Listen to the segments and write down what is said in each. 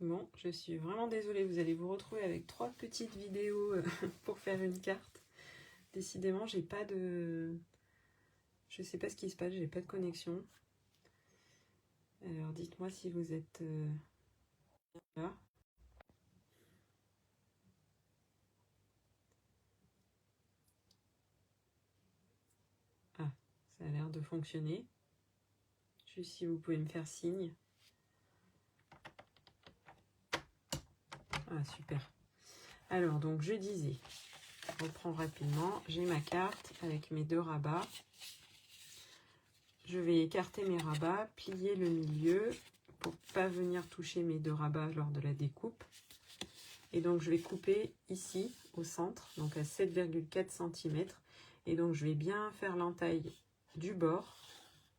Bon, je suis vraiment désolée, vous allez vous retrouver avec 3 petites vidéos pour faire une carte. Décidément, j'ai pas de... Je sais pas ce qui se passe, j'ai pas de connexion. Alors, dites-moi si vous êtes là. Ah, ça a l'air de fonctionner. Juste si vous pouvez me faire signe. Ah, super. Alors, donc, je disais, je reprends rapidement. J'ai ma carte avec mes 2 rabats. Je vais écarter mes rabats, plier le milieu pour ne pas venir toucher mes 2 rabats lors de la découpe. Et donc, je vais couper ici, au centre, donc à 7,4 cm. Et donc, je vais bien faire l'entaille du bord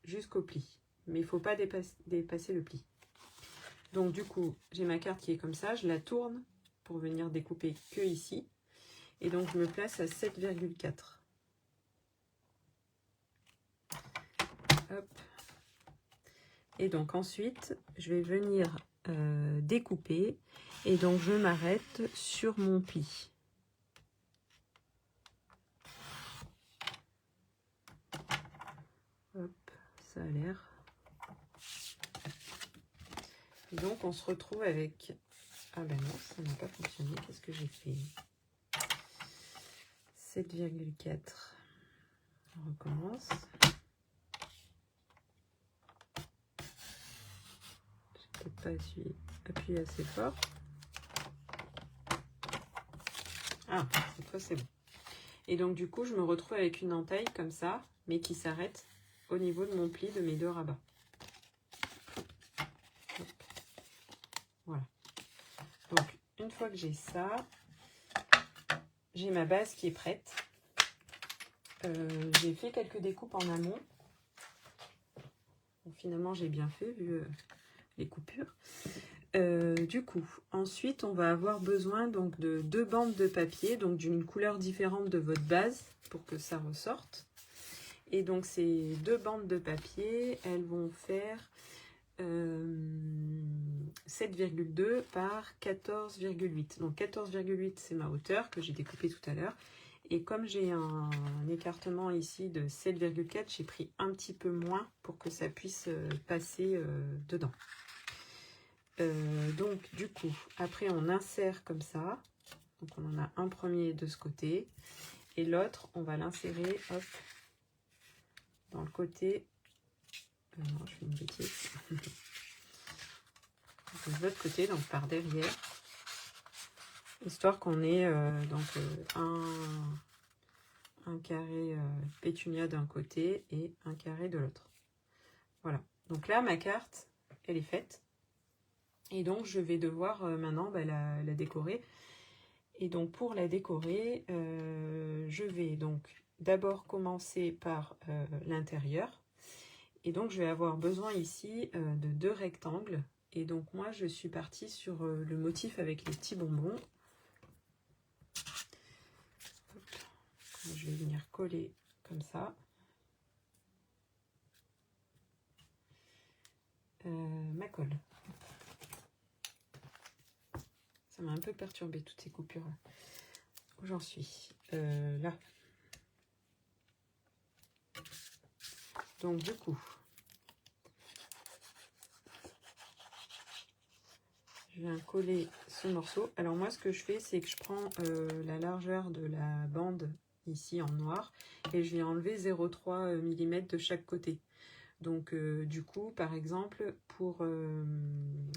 jusqu'au pli. Mais il ne faut pas dépasser le pli. Donc, du coup, j'ai ma carte qui est comme ça. Je la tourne pour venir découper que ici. Et donc, je me place à 7,4. Hop. Et donc, ensuite, je vais venir découper. Et donc, je m'arrête sur mon pli. Hop, ça a l'air. Donc, on se retrouve avec... Ah ben non, ça n'a pas fonctionné. Qu'est-ce que j'ai fait? 7,4. On recommence. Je n'ai peut-être pas appuyé assez fort. Ah, cette fois c'est bon. Et donc du coup, je me retrouve avec une entaille comme ça, mais qui s'arrête au niveau de mon pli de mes 2 rabats. Hop. Voilà. Donc, une fois que j'ai ça, j'ai ma base qui est prête. J'ai fait quelques découpes en amont. Bon, finalement, j'ai bien fait vu les coupures. Du coup, ensuite, on va avoir besoin donc de 2 bandes de papier, donc d'une couleur différente de votre base pour que ça ressorte. Et donc, ces 2 bandes de papier, elles vont faire 7,2 par 14,8. Donc, 14,8, c'est ma hauteur que j'ai découpée tout à l'heure. Et comme j'ai un écartement ici de 7,4, j'ai pris un petit peu moins pour que ça puisse passer dedans. Donc du coup, après on insère comme ça. Donc on en a un premier de ce côté. Et l'autre, on va l'insérer, hop, dans le côté... non, je fais une bêtise. De l'autre côté, donc par derrière. Histoire qu'on ait un carré pétunia d'un côté et un carré de l'autre. Voilà. Donc là, ma carte, elle est faite. Et donc, je vais devoir maintenant la décorer. Et donc, pour la décorer, je vais donc d'abord commencer par l'intérieur. Et donc, je vais avoir besoin ici de 2 rectangles. Et donc, moi, je suis partie sur le motif avec les petits bonbons. Hop. Je vais venir coller comme ça. Ma colle. Ça m'a un peu perturbé toutes ces coupures là. Où j'en suis là. Donc du coup, je viens coller ce morceau. Alors moi, ce que je fais, c'est que je prends la largeur de la bande ici en noir et je viens enlever 0,3 mm de chaque côté. Donc du coup, par exemple, pour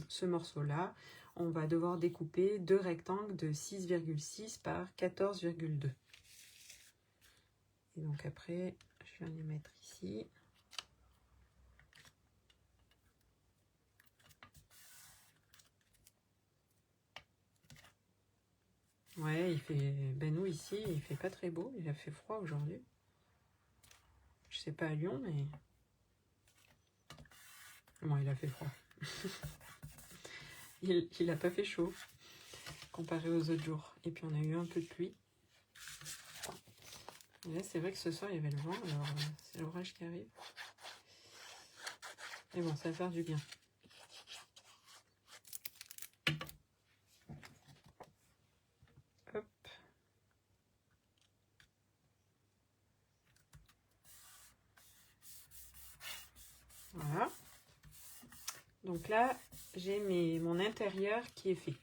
ce morceau-là, on va devoir découper 2 rectangles de 6,6 par 14,2. Et donc après, je viens les mettre ici. Ouais, il fait... Ben nous ici, il fait pas très beau, il a fait froid aujourd'hui. Je sais pas à Lyon, mais... Bon, il a fait froid. il a pas fait chaud, comparé aux autres jours. Et puis on a eu un peu de pluie. Et là, c'est vrai que ce soir, il y avait le vent, alors c'est l'orage qui arrive. Mais bon, ça va faire du bien. Donc là, j'ai mon intérieur qui est fait.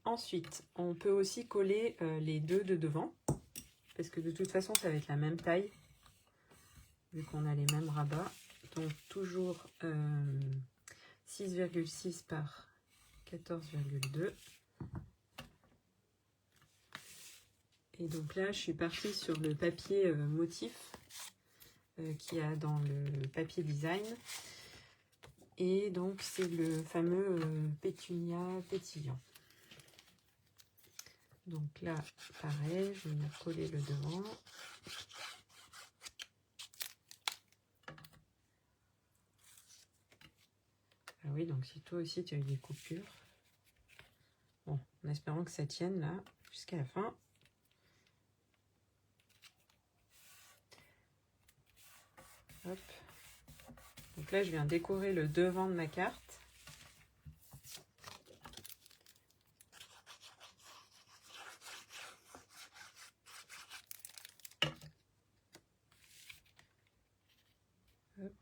Ensuite, on peut aussi coller les deux de devant, parce que de toute façon, ça va être la même taille, vu qu'on a les mêmes rabats. Donc toujours 6,6 par 14,2. Et donc là, je suis partie sur le papier motif qu'il y a dans le papier design. Et donc, c'est le fameux pétunia pétillant. Donc là, pareil, je vais venir coller le devant. Ah oui, donc si toi aussi tu as eu des coupures. Bon, en espérant que ça tienne là, jusqu'à la fin. Hop. Donc là, je viens décorer le devant de ma carte. Hop.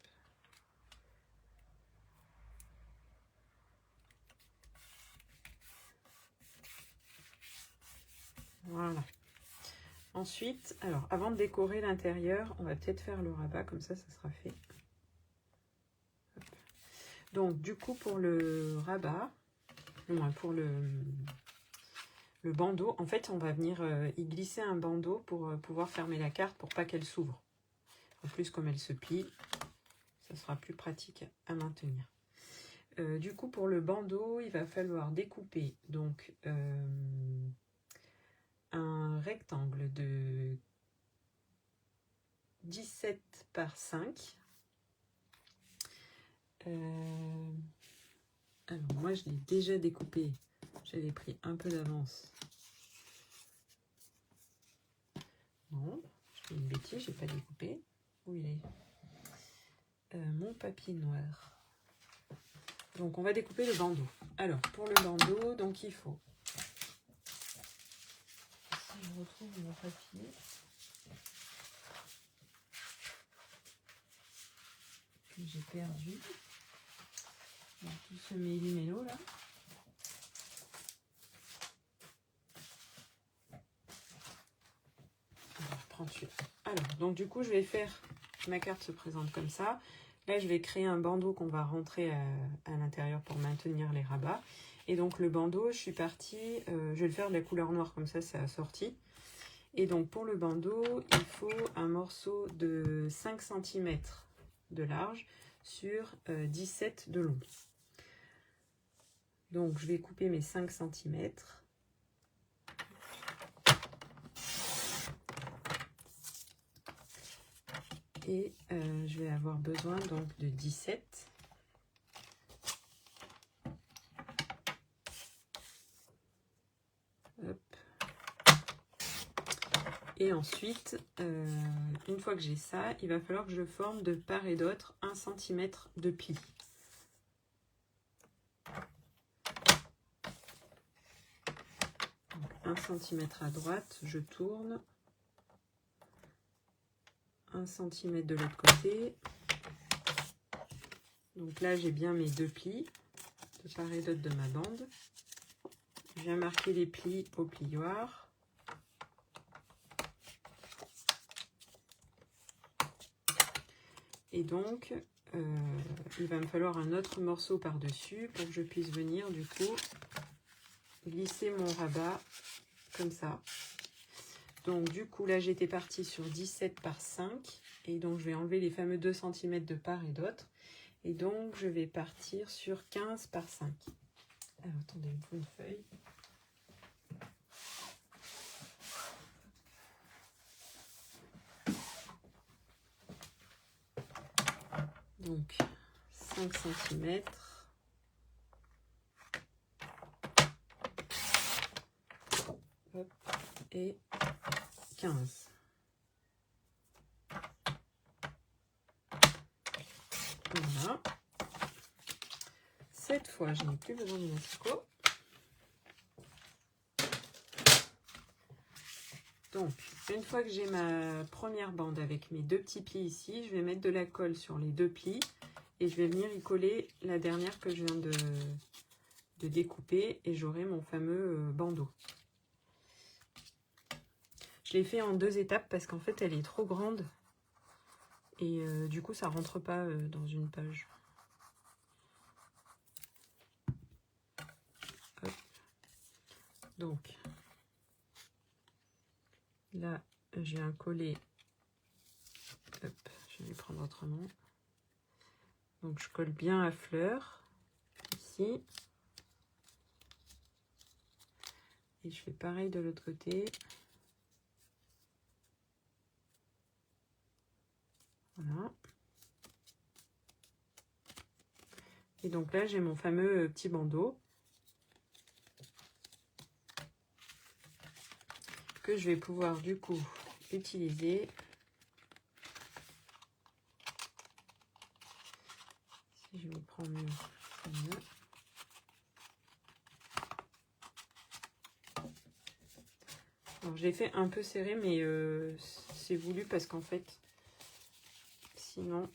Voilà. Ensuite, alors avant de décorer l'intérieur, on va peut-être faire le rabat, comme ça sera fait. Hop. Donc du coup pour le rabat, pour le bandeau, en fait on va venir y glisser un bandeau pour pouvoir fermer la carte pour pas qu'elle s'ouvre. En plus comme elle se plie, ça sera plus pratique à maintenir. Du coup pour le bandeau, il va falloir découper donc un rectangle de 17 par 5. Alors moi je l'ai déjà découpé, j'avais pris un peu d'avance. Non, je fais une bêtise, j'ai pas découpé. Où il est mon papier noir. Donc on va découper le bandeau. Alors pour le bandeau, donc il faut. Si je retrouve mon papier. Que j'ai perdu. Donc, tout ce méli-mélo là. Alors, je prends celui-là. Alors, donc du coup, je vais faire. Ma carte se présente comme ça. Là, je vais créer un bandeau qu'on va rentrer à l'intérieur pour maintenir les rabats. Et donc, le bandeau, je suis partie. Je vais le faire de la couleur noire, comme ça c'est assorti. Et donc, pour le bandeau, il faut un morceau de 5 cm de large sur 17 de long. Donc, je vais couper mes 5 cm. Et je vais avoir besoin donc de 17. Hop. Et ensuite, une fois que j'ai ça, il va falloir que je forme de part et d'autre 1 cm de pli. Donc, 1 cm à droite, je tourne. 1 cm de l'autre côté. Donc là, j'ai bien mes deux plis de part et d'autre de ma bande. Je viens marquer les plis au plioir. Et donc, il va me falloir un autre morceau par-dessus pour que je puisse venir, du coup, glisser mon rabat comme ça. Donc, du coup, là, j'étais partie sur 17 par 5. Et donc, je vais enlever les fameux 2 cm de part et d'autre. Et donc, je vais partir sur 15 par 5. Alors, attendez, il me faut une feuille. Donc, 5 cm. Hop, et 15. Voilà. Cette fois, je n'ai plus besoin de masco. Donc, une fois que j'ai ma première bande avec mes deux petits plis ici, je vais mettre de la colle sur les deux plis Et je vais venir y coller la dernière que je viens de découper et j'aurai mon fameux bandeau. Je l'ai fait en 2 étapes parce qu'en fait elle est trop grande et du coup ça rentre pas dans une page. Hop. Donc là j'ai un collet. Hop, je vais les prendre autrement. Donc je colle bien à fleur ici. Et je fais pareil de l'autre côté. Voilà. Et donc là, j'ai mon fameux petit bandeau que je vais pouvoir du coup utiliser. Si je me prends mieux, c'est mieux. Alors j'ai fait un peu serré, mais c'est voulu parce qu'en fait, sinon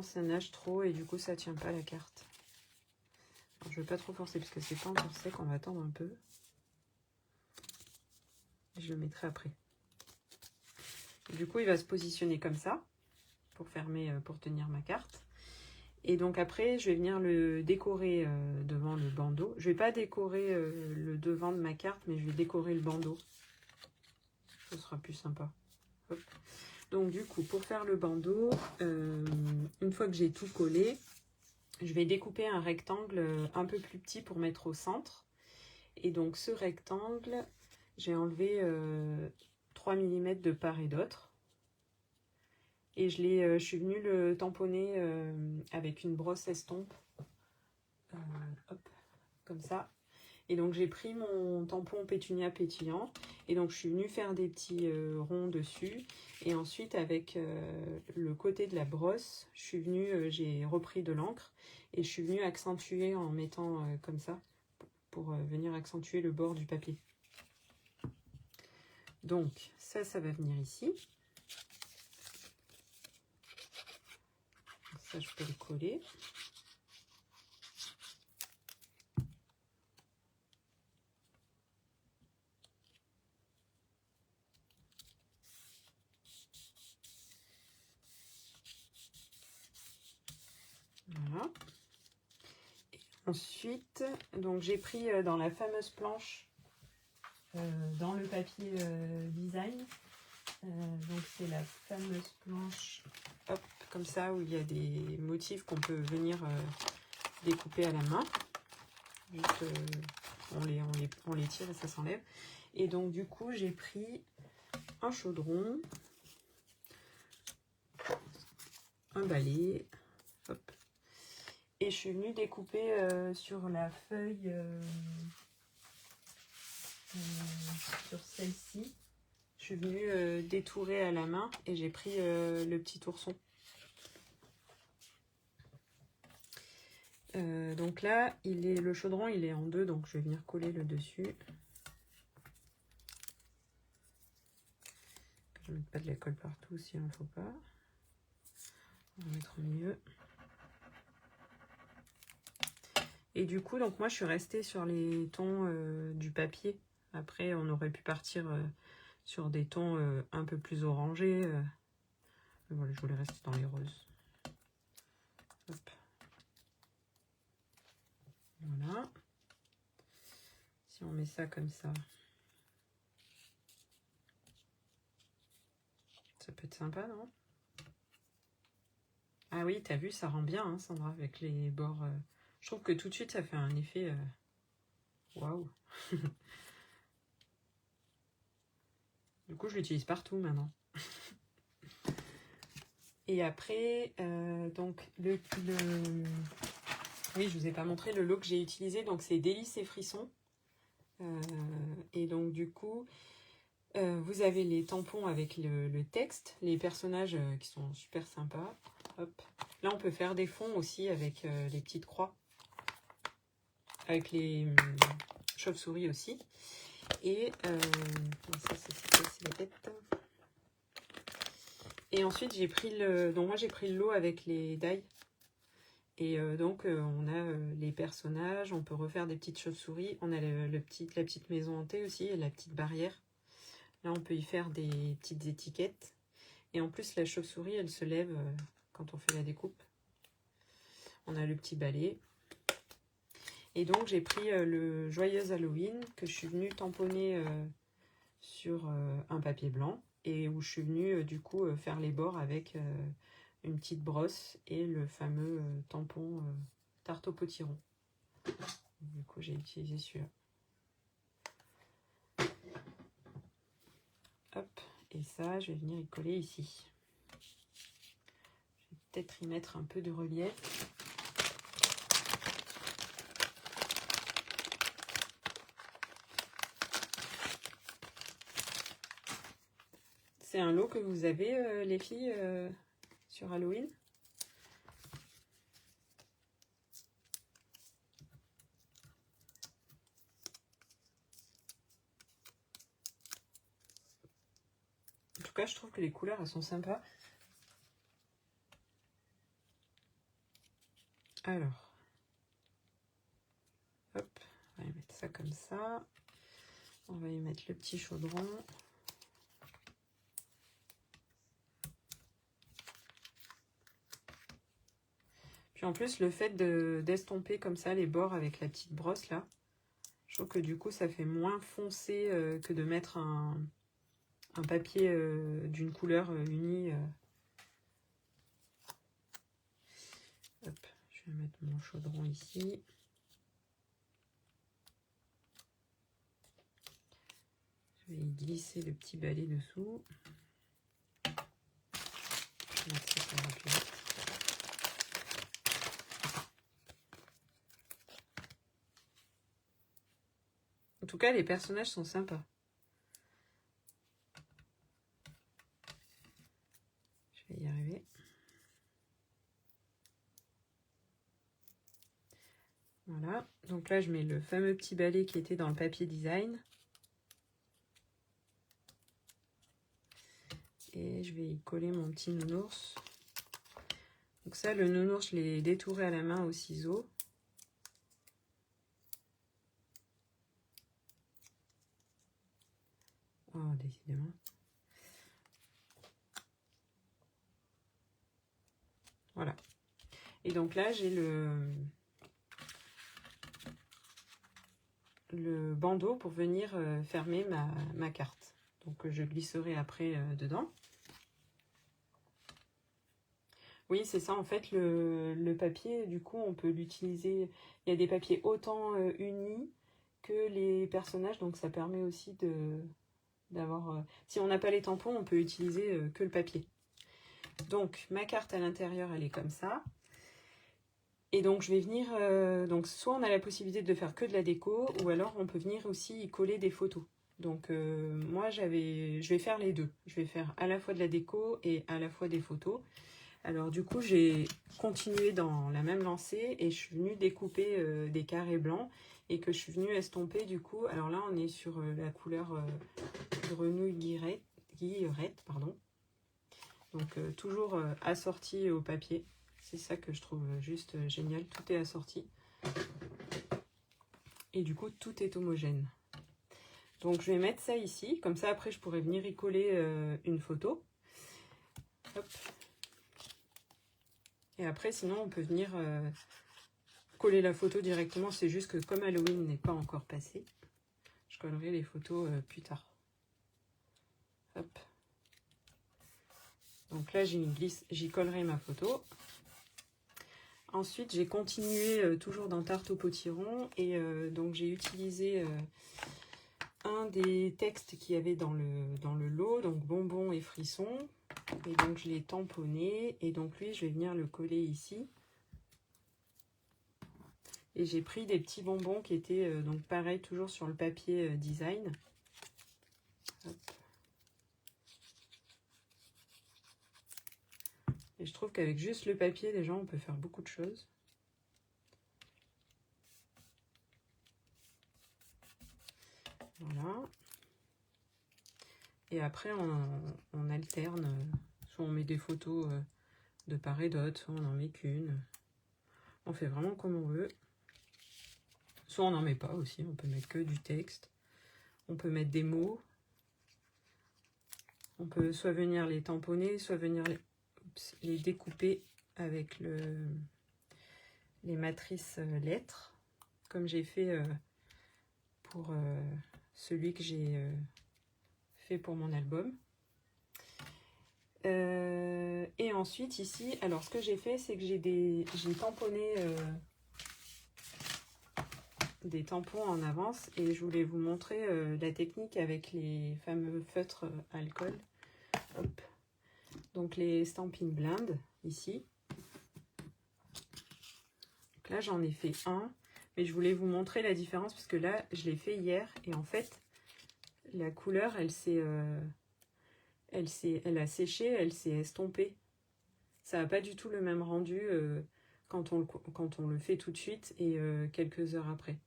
ça nage trop et du coup ça tient pas la carte. Alors, je ne vais pas trop forcer parce que c'est pas encore sec, on va attendre un peu. Je le mettrai après. Et du coup il va se positionner comme ça pour fermer, pour tenir ma carte. Et donc après je vais venir le décorer devant le bandeau. Je vais pas décorer le devant de ma carte, mais je vais décorer le bandeau. Ce sera plus sympa. Hop. Donc du coup, pour faire le bandeau, une fois que j'ai tout collé, je vais découper un rectangle un peu plus petit pour mettre au centre. Et donc ce rectangle, j'ai enlevé 3 mm de part et d'autre. Et je suis venue le tamponner avec une brosse estompe. Hop, comme ça. Et donc j'ai pris mon tampon pétunia pétillant et donc je suis venue faire des petits ronds dessus et ensuite avec le côté de la brosse, je suis venue, j'ai repris de l'encre et je suis venue accentuer en mettant comme ça pour venir accentuer le bord du papier. Donc ça va venir ici. Ça je peux le coller. Voilà. Et ensuite, donc j'ai pris dans la fameuse planche, dans le papier design, donc c'est la fameuse planche, hop, comme ça, où il y a des motifs qu'on peut venir découper à la main. Juste, on les tire et ça s'enlève. Et donc du coup, j'ai pris un chaudron, un balai, hop. Et je suis venue découper sur la feuille, sur celle-ci. Je suis venue détourer à la main et j'ai pris le petit ourson. Donc là, le chaudron, il est en 2, donc je vais venir coller le dessus. Je ne mets pas de la colle partout s'il n'en faut pas. On va mettre au milieu. Et du coup, donc moi, je suis restée sur les tons du papier. Après, on aurait pu partir sur des tons un peu plus orangés. Mais voilà, je voulais rester dans les roses. Hop. Voilà. Si on met ça comme ça, ça peut être sympa, non? Ah oui, t'as vu, ça rend bien, hein, Sandra, avec les bords. Je trouve que tout de suite, ça fait un effet... Waouh. Du coup, je l'utilise partout maintenant. Et après, donc, oui, je vous ai pas montré le lot que j'ai utilisé. Donc, c'est Délices et Frissons. Et donc, du coup, vous avez les tampons avec le texte, les personnages qui sont super sympas. Hop. Là, on peut faire des fonds aussi avec les petites croix. Avec les chauves-souris aussi. Et ça, c'est la tête. Et ensuite, j'ai pris le... Donc moi, j'ai pris le lot avec les die. Et donc, on a les personnages. On peut refaire des petites chauves-souris. On a la petite maison hantée aussi, et la petite barrière. Là, on peut y faire des petites étiquettes. Et en plus, la chauve-souris, elle se lève quand on fait la découpe. On a le petit balai. Et donc, j'ai pris le Joyeux Halloween que je suis venue tamponner sur un papier blanc. Et où je suis venue, du coup, faire les bords avec une petite brosse et le fameux tampon tarte au potiron. Du coup, j'ai utilisé celui-là. Hop, et ça, je vais venir y coller ici. Je vais peut-être y mettre un peu de relief. C'est un lot que vous avez, les filles, sur Halloween? En tout cas, je trouve que les couleurs, elles sont sympas. Alors, hop, on va y mettre ça comme ça. On va y mettre le petit chaudron. Puis en plus, le fait d'estomper comme ça les bords avec la petite brosse là, je trouve que du coup, ça fait moins foncé que de mettre un papier d'une couleur unie. Hop, je vais mettre mon chaudron ici. Je vais y glisser le petit balai dessous. Je vais mettre ça sur la cuillère. En tout cas, les personnages sont sympas. Je vais y arriver. Voilà. Donc là, je mets le fameux petit balai qui était dans le papier design. Et je vais y coller mon petit nounours. Donc ça, le nounours, je l'ai détouré à la main au ciseau. Oh, décidément. Voilà. Et donc là, j'ai le bandeau pour venir fermer ma carte. Donc je glisserai après dedans. Oui, c'est ça. En fait, le papier, du coup, on peut l'utiliser. Il y a des papiers autant unis que les personnages. Donc ça permet aussi d'avoir... si on n'a pas les tampons, on peut utiliser que le papier. Donc ma carte à l'intérieur, elle est comme ça. Et donc je vais venir, donc soit on a la possibilité de faire que de la déco, ou alors on peut venir aussi y coller des photos. Donc moi je vais faire les deux. Je vais faire à la fois de la déco et à la fois des photos. Alors du coup j'ai continué dans la même lancée et je suis venue découper des carrés blancs et que je suis venue estomper du coup. Alors là on est sur la couleur grenouille guillerette, pardon. Donc toujours assorti au papier. C'est ça que je trouve juste génial. Tout est assorti. Et du coup, tout est homogène. Donc, je vais mettre ça ici. Comme ça, après, je pourrais venir y coller une photo. Hop. Et après, sinon, on peut venir coller la photo directement. C'est juste que comme Halloween n'est pas encore passé, je collerai les photos plus tard. Hop. Donc là, j'y collerai ma photo. Ensuite, j'ai continué toujours dans Tarte au potiron et donc j'ai utilisé un des textes qu'il y avait dans le lot, donc bonbons et frissons. Et donc je l'ai tamponné et donc lui, je vais venir le coller ici. Et j'ai pris des petits bonbons qui étaient donc pareil, toujours sur le papier design. Hop. Et je trouve qu'avec juste le papier, déjà, on peut faire beaucoup de choses. Voilà. Et après, on alterne Soit on met des photos de part et d'autre, soit on n'en met qu'une. On fait vraiment comme on veut. Soit on n'en met pas aussi, on peut mettre que du texte. On peut mettre des mots. On peut soit venir les tamponner, soit venir les découper avec les matrices lettres, comme j'ai fait pour celui que j'ai fait pour mon album. Et ensuite ici, alors ce que j'ai fait, c'est que j'ai tamponné des tampons en avance, et je voulais vous montrer la technique avec les fameux feutres alcool. Hop. Donc les Stampin' Blind ici. Donc là j'en ai fait un, mais je voulais vous montrer la différence parce que là je l'ai fait hier et en fait la couleur elle a séché, elle s'est estompée. Ça n'a pas du tout le même rendu quand on le fait tout de suite et quelques heures après.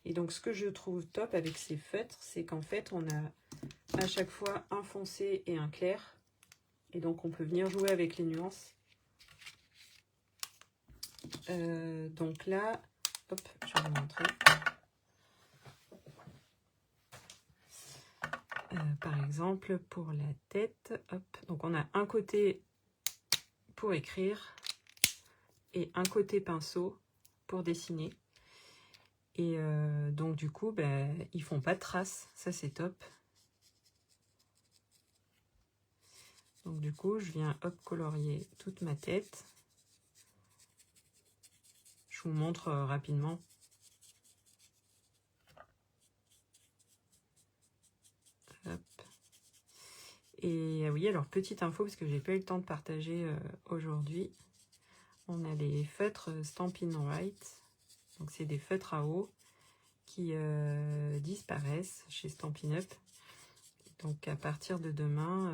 Et donc ce que je trouve top avec ces feutres, c'est qu'en fait on a à chaque fois un foncé et un clair. Et donc on peut venir jouer avec les nuances. Donc là, hop, je vais vous montrer. Par exemple, pour la tête, hop, donc on a un côté pour écrire et un côté pinceau pour dessiner. Et donc du coup, ben, ils font pas de traces, ça c'est top. Donc du coup, je viens hop colorier toute ma tête. Je vous montre rapidement. Hop. Et oui, alors petite info, parce que j'ai pas eu le temps de partager aujourd'hui. On a les feutres Stampin' Write. Donc c'est des feutres à eau qui disparaissent chez Stampin' Up. Donc à partir de demain,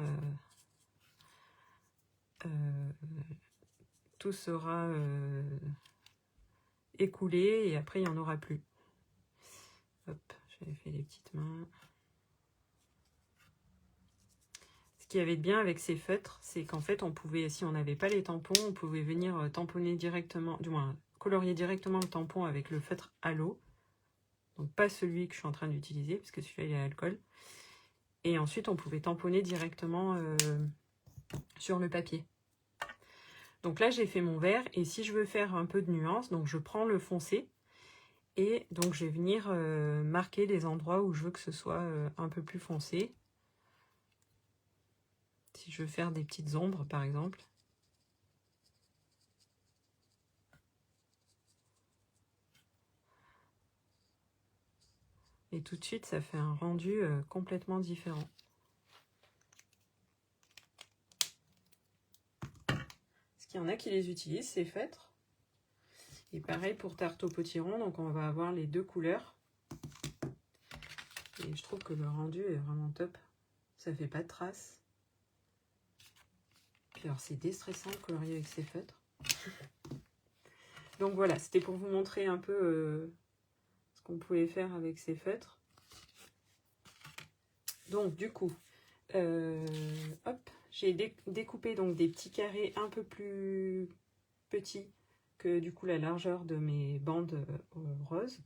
tout sera écoulé et après il n'y en aura plus. Hop, j'avais fait des petites mains. Ce qu'il y avait de bien avec ces feutres, c'est qu'en fait on pouvait, si on n'avait pas les tampons, on pouvait venir tamponner directement, du moins colorier directement le tampon avec le feutre à l'eau. Donc pas celui que je suis en train d'utiliser, parce que celui-là il est à alcool. Et ensuite on pouvait tamponner directement sur le papier. Donc là j'ai fait mon vert, et si je veux faire un peu de nuance, donc je prends le foncé, et donc je vais venir marquer les endroits où je veux que ce soit un peu plus foncé. Si je veux faire des petites ombres par exemple. Et tout de suite ça fait un rendu complètement différent. Parce qu'il y en a qui les utilisent, ces feutres. Et pareil pour tarte au potiron, donc on va avoir les deux couleurs. Et je trouve que le rendu est vraiment top. Ça fait pas de traces. Puis alors c'est déstressant de colorier avec ces feutres. Donc voilà, c'était pour vous montrer un peu ce qu'on pouvait faire avec ces feutres. Donc du coup, hop, j'ai découpé donc des petits carrés un peu plus petits que du coup la largeur de mes bandes roses.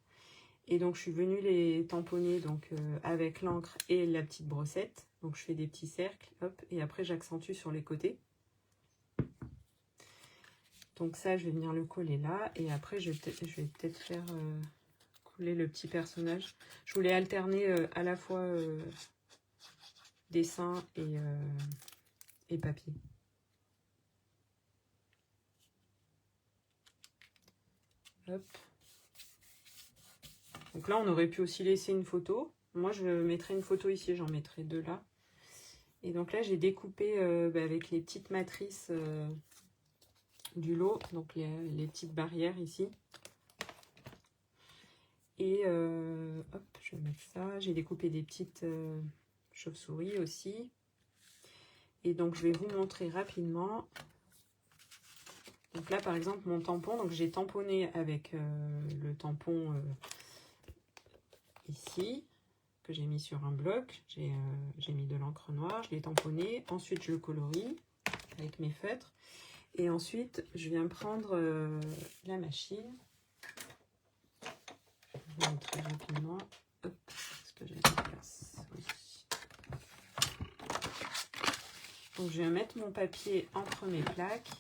Et donc je suis venue les tamponner donc avec l'encre et la petite brossette. Donc je fais des petits cercles, hop, et après j'accentue sur les côtés. Donc ça, je vais venir le coller là. Et après, je vais peut-être faire coller le petit personnage. Je voulais alterner à la fois dessin et papier. Hop. Donc là, on aurait pu aussi laisser une photo. Moi, je mettrai une photo ici. J'en mettrai deux là. Et donc là, j'ai découpé avec les petites matrices du lot. Donc les petites barrières ici. Et hop, je vais mettre ça. J'ai découpé des petites chauves-souris aussi. Et donc je vais vous montrer rapidement. Donc là par exemple mon tampon, donc j'ai tamponné avec le tampon ici. que j'ai mis sur un bloc. J'ai mis de l'encre noire, je l'ai tamponné. Ensuite, je le colorie avec mes feutres. Et ensuite, je viens prendre la machine. Je vais vous montrer rapidement. Hop, est-ce que j'ai la place? Oui. Donc, je vais mettre mon papier entre mes plaques.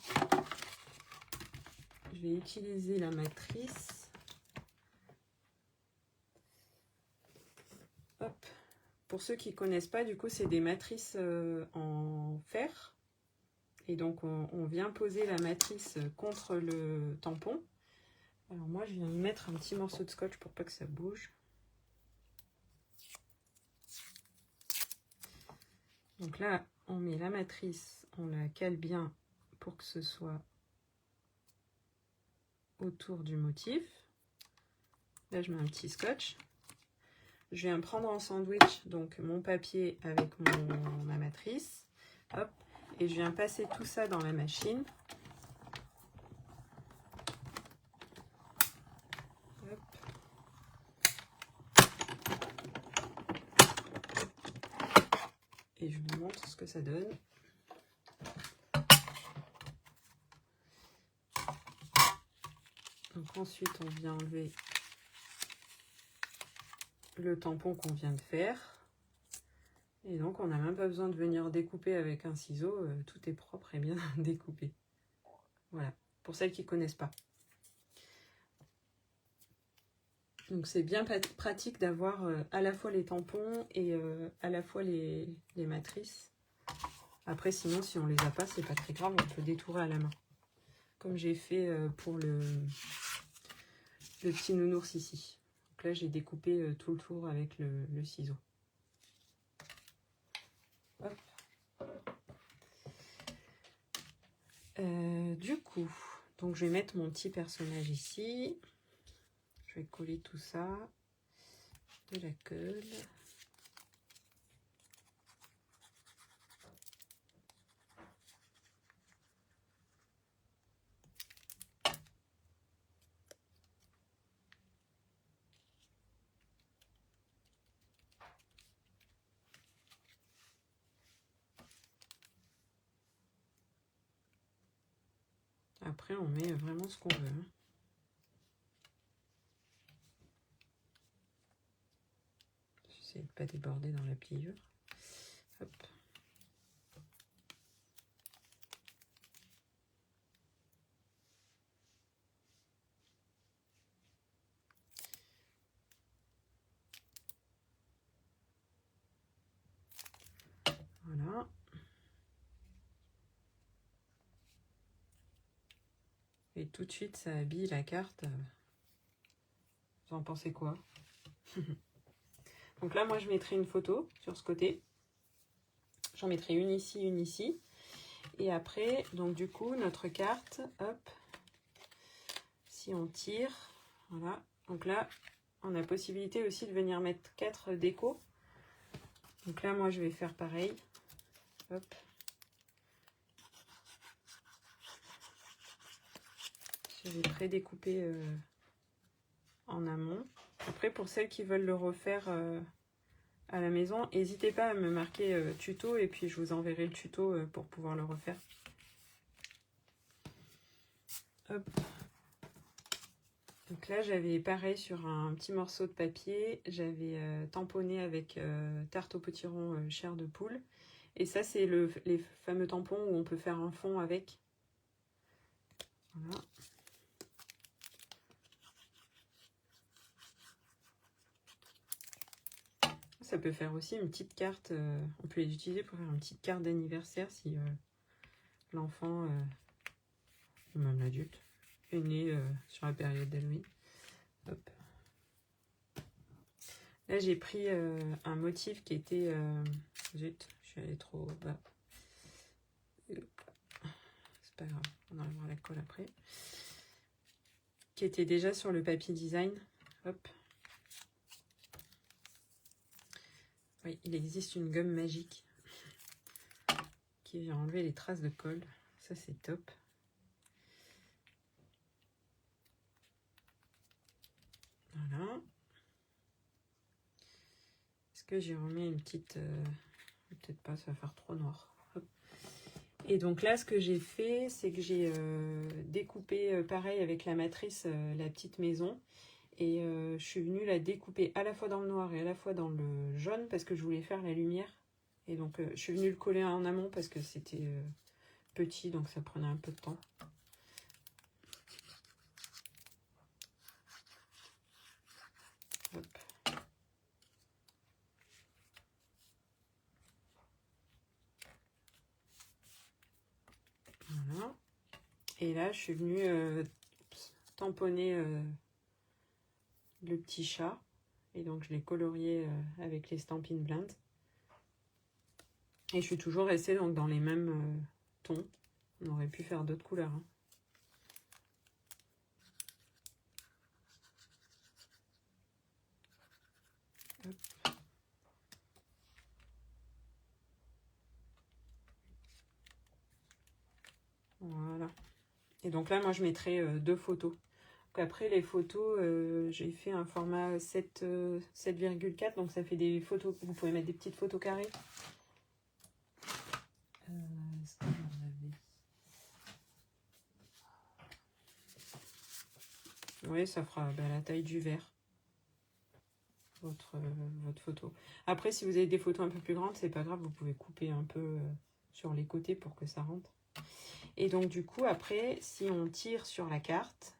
Je vais utiliser la matrice. Hop. Pour ceux qui ne connaissent pas, du coup, c'est des matrices en fer. Et donc, on vient poser la matrice contre le tampon. Alors moi, je viens y mettre un petit morceau de scotch pour pas que ça bouge. Donc là, on met la matrice, on la cale bien pour que ce soit autour du motif. Là, je mets un petit scotch. Je viens prendre en sandwich donc mon papier avec ma matrice. Hop, et je viens passer tout ça dans la machine. Hop. Et je vous montre ce que ça donne. Donc ensuite, on vient enlever le tampon qu'on vient de faire. Et donc, on n'a même pas besoin de venir découper avec un ciseau. Tout est propre et bien découpé. Voilà, pour celles qui ne connaissent pas. Donc, c'est bien pratique d'avoir à la fois les tampons et à la fois les matrices. Après, sinon, si on les a pas, c'est pas très grave. On peut détourer à la main. Comme j'ai fait pour le petit nounours ici. Donc là, j'ai découpé tout le tour avec le ciseau. Hop. Du coup, donc je vais mettre mon petit personnage ici. Je vais coller tout ça, de la colle. Après, on met vraiment ce qu'on veut. Hein. J'essaie de ne pas déborder dans la pliure. Hop. Voilà. Et tout de suite, ça habille la carte. Vous en pensez quoi? Donc là, moi, je mettrai une photo sur ce côté. J'en mettrai une ici, une ici. Et après, donc du coup, notre carte, hop, si on tire, voilà. Donc là, on a possibilité aussi de venir mettre 4 décos. Donc là, moi, je vais faire pareil. Hop. Je vais pré-découper en amont. Après, pour celles qui veulent le refaire à la maison, n'hésitez pas à me marquer tuto et puis je vous enverrai le tuto pour pouvoir le refaire. Hop. Donc là, j'avais pareil sur un petit morceau de papier, j'avais tamponné avec tarte au potiron chair de poule. Et ça, c'est les fameux tampons où on peut faire un fond avec. Voilà. Ça peut faire aussi une petite carte, on peut les utiliser pour faire une petite carte d'anniversaire si l'enfant, ou même l'adulte, est né sur la période d'Halloween. Hop. Là, j'ai pris un motif qui était... zut, je suis allée trop bas. C'est pas grave, on enlèvera la colle après. Qui était déjà sur le papier design. Hop. Oui, il existe une gomme magique qui vient enlever les traces de colle. Ça, c'est top. Voilà. que j'ai remis une petite... peut-être pas, ça va faire trop noir. Hop. Et donc là, ce que j'ai fait, c'est que j'ai découpé, pareil avec la matrice, la petite maison. Et je suis venue la découper à la fois dans le noir et à la fois dans le jaune parce que je voulais faire la lumière. Et donc je suis venue le coller en amont parce que c'était petit, donc ça prenait un peu de temps. Hop. Voilà. Et là, je suis venue tamponner le petit chat. Et donc, je l'ai colorié avec les Stampin' Blend. Et je suis toujours restée donc, dans les mêmes tons. On aurait pu faire d'autres couleurs. Hein. Hop. Voilà. Et donc là, moi, je mettrai 2 photos. Donc après, les photos, j'ai fait un format 7,4. Donc ça fait des photos. Vous pouvez mettre des petites photos carrées. Est-ce que j'en avais? Oui, ça fera la taille du verre. Votre photo. Après, si vous avez des photos un peu plus grandes, c'est pas grave. Vous pouvez couper un peu sur les côtés pour que ça rentre. Et donc, du coup, après, si on tire sur la carte,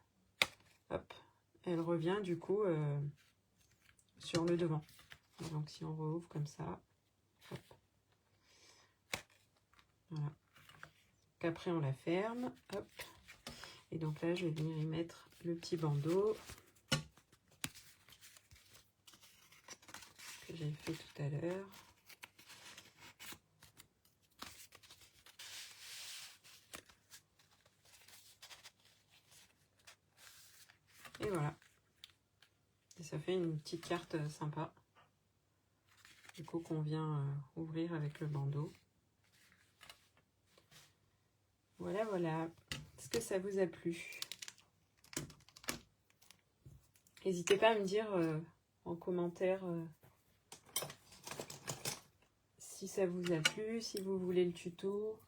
hop, elle revient du coup sur le devant. Et donc, si on rouvre comme ça, hop. Voilà. Après, on la ferme, hop. Et donc là, je vais venir y mettre le petit bandeau que j'ai fait tout à l'heure. Et voilà. Et ça fait une petite carte sympa. Du coup, qu'on vient ouvrir avec le bandeau. Voilà, voilà. Est-ce que ça vous a plu? N'hésitez pas à me dire en commentaire si ça vous a plu, si vous voulez le tuto.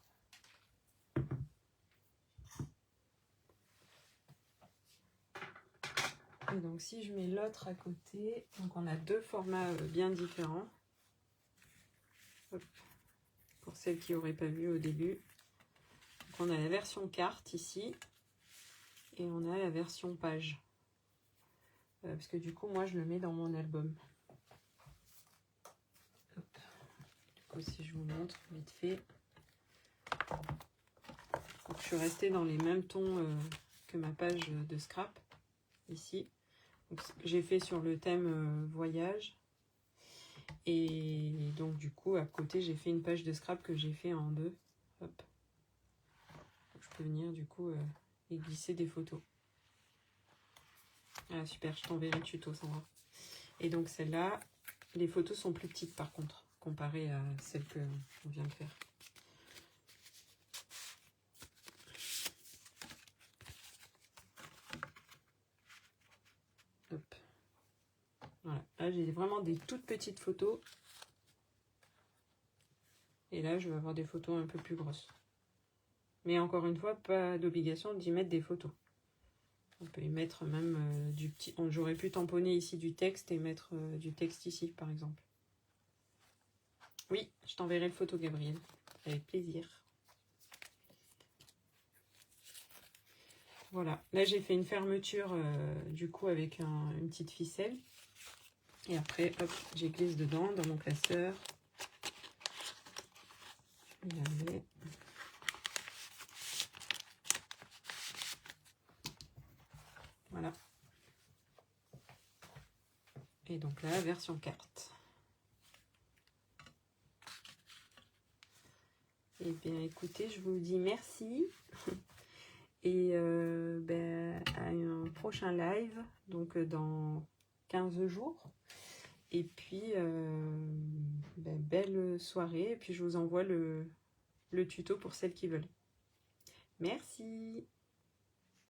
Et donc si je mets l'autre à côté, donc on a 2 formats bien différents. Hop. Pour celles qui n'auraient pas vu au début. Donc on a la version carte ici et on a la version page. Parce que du coup moi je le mets dans mon album. Hop. Du coup si je vous montre vite fait. Donc, je suis restée dans les mêmes tons que ma page de scrap ici. J'ai fait sur le thème voyage. Et donc du coup à côté j'ai fait une page de scrap que j'ai fait en 2. Hop. Donc, je peux venir du coup et glisser des photos. Ah super, je t'enverrai le tuto Sandra. Et donc celle-là, les photos sont plus petites par contre, comparées à celles que on vient de faire. Hop. Voilà, là j'ai vraiment des toutes petites photos. Et là je vais avoir des photos un peu plus grosses. Mais encore une fois, pas d'obligation d'y mettre des photos. On peut y mettre même du petit... J'aurais pu tamponner ici du texte et mettre du texte ici par exemple. Oui, je t'enverrai le photo Gabriel. Avec plaisir. Voilà, là j'ai fait une fermeture du coup avec une petite ficelle. Et après, hop, j'ai glisse dedans dans mon classeur. Je vais y aller. Voilà. Et donc là, version carte. Et bien écoutez, je vous dis merci. Et à un prochain live, donc dans 15 jours. Et puis, belle soirée. Et puis, je vous envoie le tuto pour celles qui veulent. Merci.